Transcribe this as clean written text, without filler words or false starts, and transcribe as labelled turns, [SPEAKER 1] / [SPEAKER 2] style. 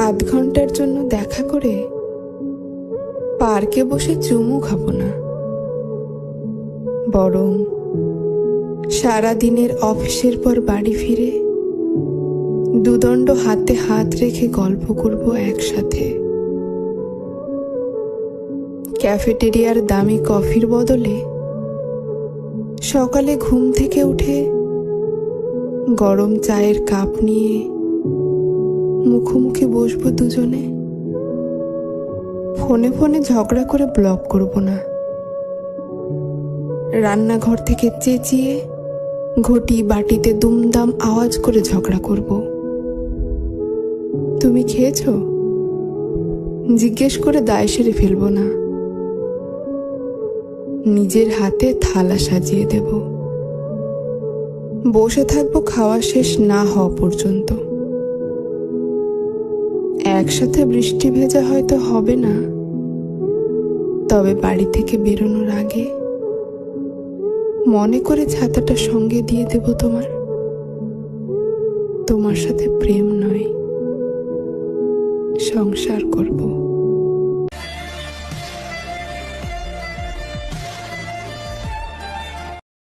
[SPEAKER 1] আধ ঘন্টার জন্য দেখা করে পার্কে বসে চুমু খাবো না, বরং সারাদিনের অফিসের পর বাড়ি ফিরে দুদণ্ড হাতে হাত রেখে গল্প করব একসাথে। ক্যাফেটেরিয়ার দামি কফির বদলে সকালে ঘুম থেকে উঠে গরম চায়ের কাপ নিয়ে মুখোমুখি বসবো দুজনে। ফোনে ফোনে ঝগড়া করে ব্লক করব না। রান্নাঘর থেকে চেঁচিয়ে ঘটি বাটিতে দুমদাম আওয়াজ করে ঝগড়া করব। তুমি খেয়েছো জিজ্ঞেস করে দায় সেরে ফেলবো না, নিজের হাতে থালা সাজিয়ে দেব। বসে থাকবো খাওয়া শেষ না হওয়া পর্যন্ত। একসাথে বৃষ্টি ভেজা হয়তো হবে না, তবে বাড়ি থেকে বেরোনোর আগে মনে করে ছাতাটা সঙ্গে দিয়ে দেব তোমার। তোমার সাথে প্রেম নয়, সংসার করব।